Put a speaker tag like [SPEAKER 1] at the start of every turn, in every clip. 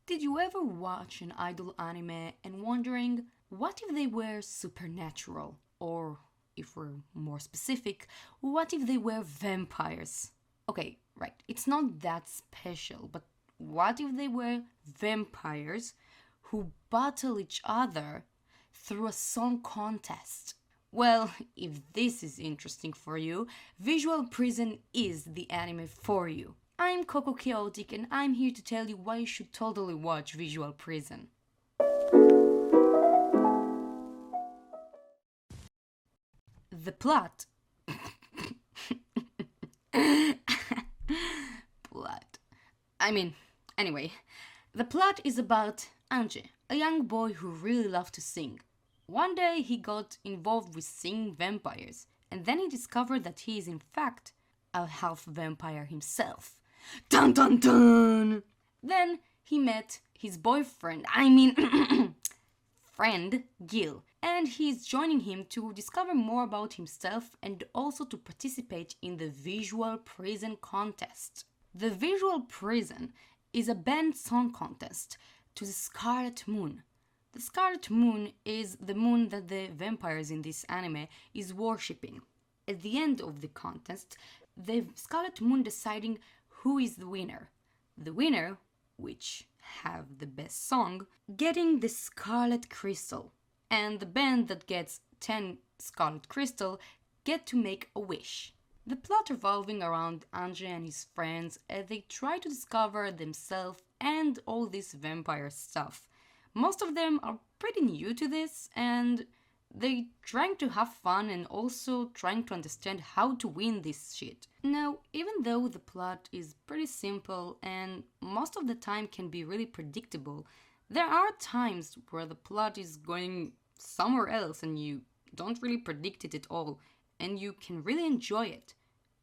[SPEAKER 1] Did you ever watch an idol anime and wondering what if they were supernatural? Or, if we're more specific, what if they were vampires? Okay, right, it's not that special, but what if they were vampires who battle each other through a song contest? Well, if this is interesting for you, Visual Prison is the anime for you. I'm Coco Chaotic and I'm here to tell you why you should totally watch Visual Prison. The plot. Plot. Anyway, the plot is about Anje, a young boy who really loved to sing. One day he got involved with singing vampires, and then he discovered that he is in fact a half vampire himself. Dun dun dun! Then he met his boyfriend, friend Gil, and he's joining him to discover more about himself and also to participate in the Visual Prison contest. The Visual Prison is a band song contest to the Scarlet Moon. The Scarlet Moon is the moon that the vampires in this anime is worshipping. At the end of the contest, the Scarlet Moon deciding who is the winner. The winner, which have the best song, getting the Scarlet Crystal. And the band that gets 10 Scarlet Crystal get to make a wish. The plot revolving around Anje and his friends as they try to discover themselves and all this vampire stuff. Most of them are pretty new to this and they trying to have fun and also trying to understand how to win this shit. Now, even though the plot is pretty simple and most of the time can be really predictable, there are times where the plot is going somewhere else and you don't really predict it at all and you can really enjoy it.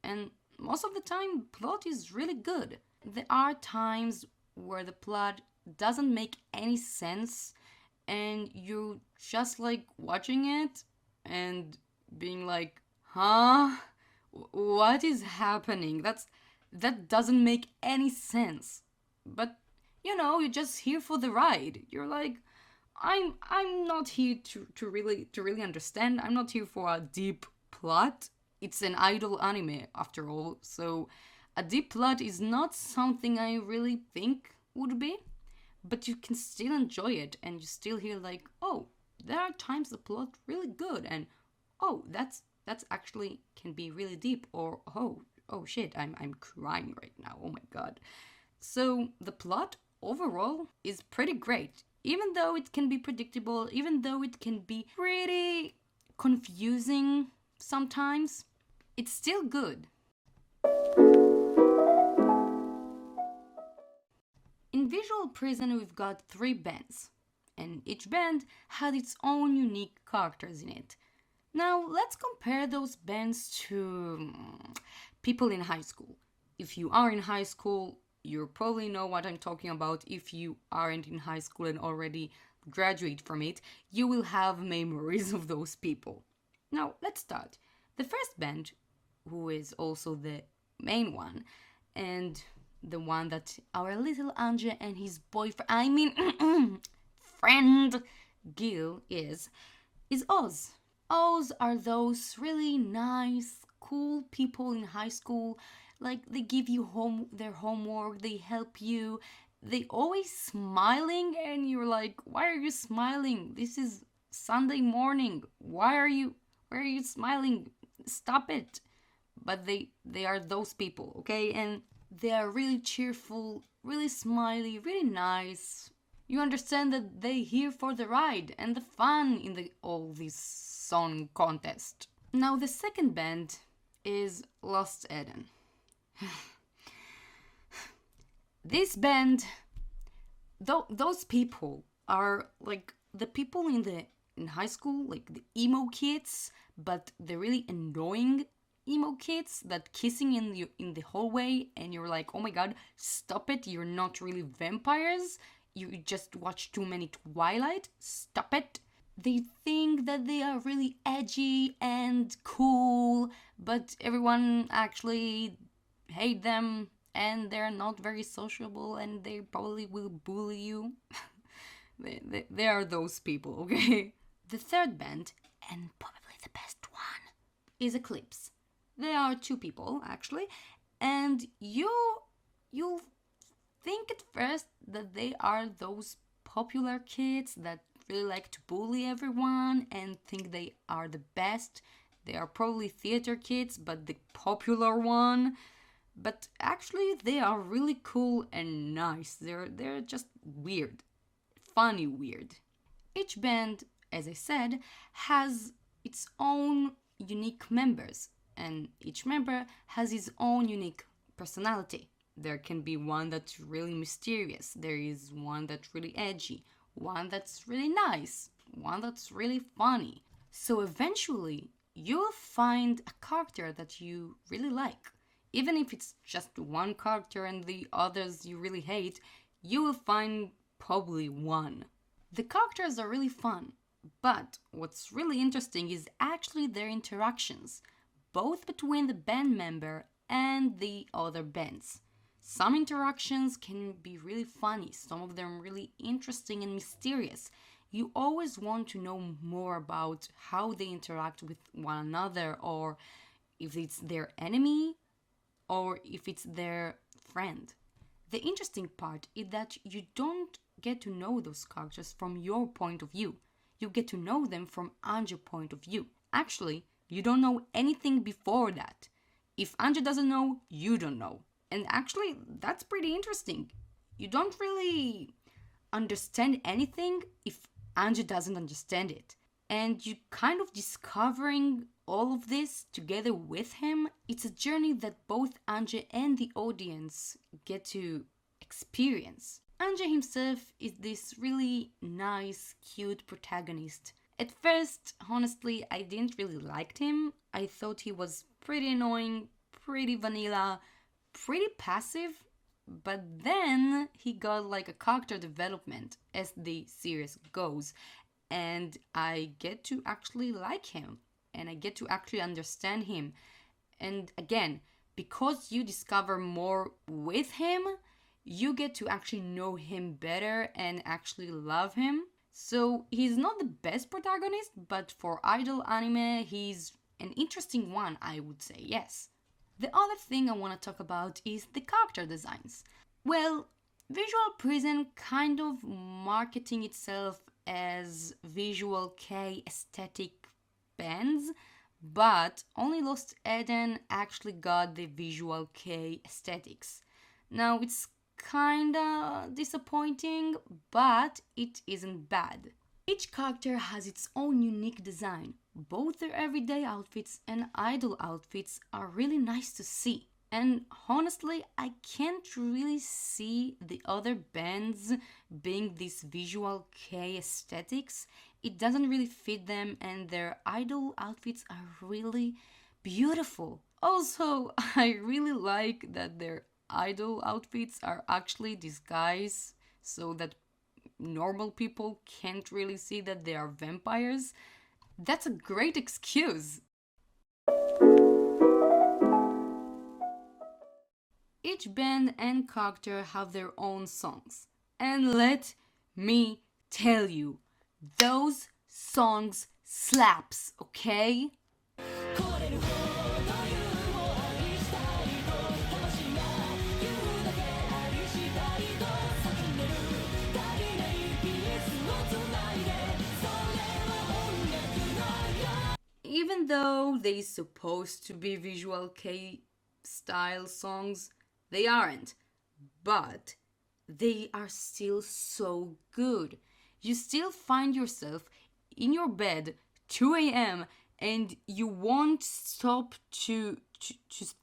[SPEAKER 1] And most of the time, the plot is really good. There are times where the plot doesn't make any sense and you just like watching it and being like, huh? What is happening? That doesn't make any sense. But you're just here for the ride. You're like, I'm not here to really understand. I'm not here for a deep plot. It's an idol anime after all, so a deep plot is not something I really think would be. But you can still enjoy it and you still hear like, oh, there are times the plot really good and oh, that's actually can be really deep, or oh shit, I'm crying right now. Oh my god. So the plot overall is pretty great. Even though it can be predictable, even though it can be pretty confusing sometimes, it's still good. In Visual Prison, we've got 3 bands, and each band had its own unique characters in it. Now, let's compare those bands to people in high school. If you are in high school, you probably know what I'm talking about. If you aren't in high school and already graduate from it, you will have memories of those people. Now, let's start. The first band, who is also the main one, and the one that our little Anje and his boyfriend, friend Gil is Oz. Oz are those really nice, cool people in high school. Like, they give you their homework, they help you, they always smiling, and you're like, why are you smiling? This is Sunday morning. Why are you smiling? Stop it. But they are those people, okay? And they are really cheerful, really smiley, really nice. You understand that they here for the ride and the fun in all this song contest. Now the second band is Lost Eden. This band, those people are like the people in high school, like the emo kids, but the really annoying emo kids that kissing in the hallway and you're like, oh my god, stop it, you're not really vampires, you just watch too many Twilight, stop it. They think that they are really edgy and cool, but everyone actually hate them and they're not very sociable and they probably will bully you. They are those people, okay? The third band, and probably the best one, is Eclipse. They are two people, actually, and you'll think at first that they are those popular kids that really like to bully everyone and think they are the best. They are probably theater kids, but the popular one. But actually, they are really cool and nice. They're just weird, funny weird. Each band, as I said, has its own unique members, and each member has his own unique personality. There can be one that's really mysterious, there is one that's really edgy, one that's really nice, one that's really funny. So eventually, you'll find a character that you really like. Even if it's just one character and the others you really hate, you will find probably one. The characters are really fun, but what's really interesting is actually their interactions, both between the band member and the other bands. Some interactions can be really funny, some of them really interesting and mysterious. You always want to know more about how they interact with one another, or if it's their enemy, or if it's their friend. The interesting part is that you don't get to know those characters from your point of view. You get to know them from Anja's point of view. Actually, you don't know anything before that. If Anja doesn't know, you don't know. And actually, that's pretty interesting. You don't really understand anything if Anja doesn't understand it. And you kind of discovering all of this together with him. It's a journey that both Anja and the audience get to experience. Anja himself is this really nice, cute protagonist. At first, honestly, I didn't really like him. I thought he was pretty annoying, pretty vanilla, pretty passive, but then he got like a character development as the series goes, and I get to actually like him and I get to actually understand him. And again, because you discover more with him, you get to actually know him better and actually love him. So he's not the best protagonist, but for idol anime, he's an interesting one, I would say, yes. The other thing I want to talk about is the character designs. Well, Visual Prison kind of marketing itself as Visual K aesthetic bands, but only Lost Eden actually got the Visual K aesthetics. Now it's kinda disappointing, but it isn't bad. Each character has its own unique design. Both their everyday outfits and idol outfits are really nice to see. And honestly, I can't really see the other bands being this Visual K aesthetics. It doesn't really fit them, and their idol outfits are really beautiful. Also, I really like that their idol outfits are actually disguised so that normal people can't really see that they are vampires. That's a great excuse. Each band and character have their own songs. And let me tell you, those songs slaps, okay? Even though they supposed to be Visual K style songs, they aren't. But they are still so good. You still find yourself in your bed 2 a.m. and you won't stop to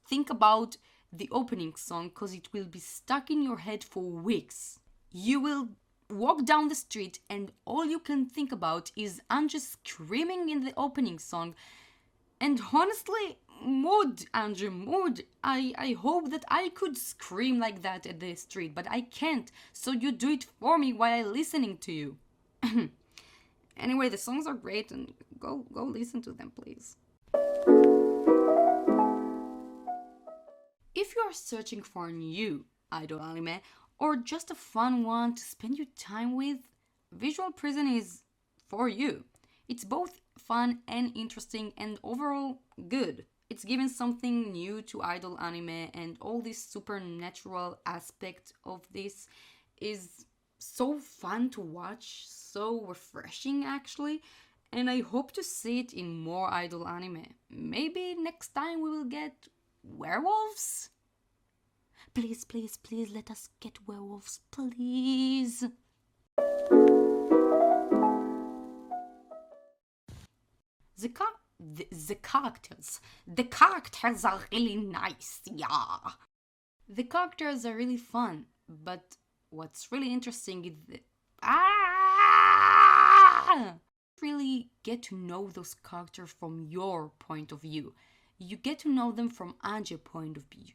[SPEAKER 1] think about the opening song because it will be stuck in your head for weeks. You will walk down the street and all you can think about is Anja screaming in the opening song. And honestly, mood, Anja, mood. I hope that I could scream like that at the street, but I can't. So you do it for me while I'm listening to you. Anyway, the songs are great and go listen to them, please. If you are searching for a new idol anime or just a fun one to spend your time with, Visual Prison is for you. It's both fun and interesting and overall good. It's given something new to idol anime, and all this supernatural aspect of this is so fun to watch, so refreshing actually, and I hope to see it in more idol anime. Maybe next time we will get werewolves? Please, please, please let us get werewolves, please. The, the characters are really nice, yeah. The characters are really fun, but what's really interesting is that really get to know those characters from your point of view. You get to know them from Anja's point of view.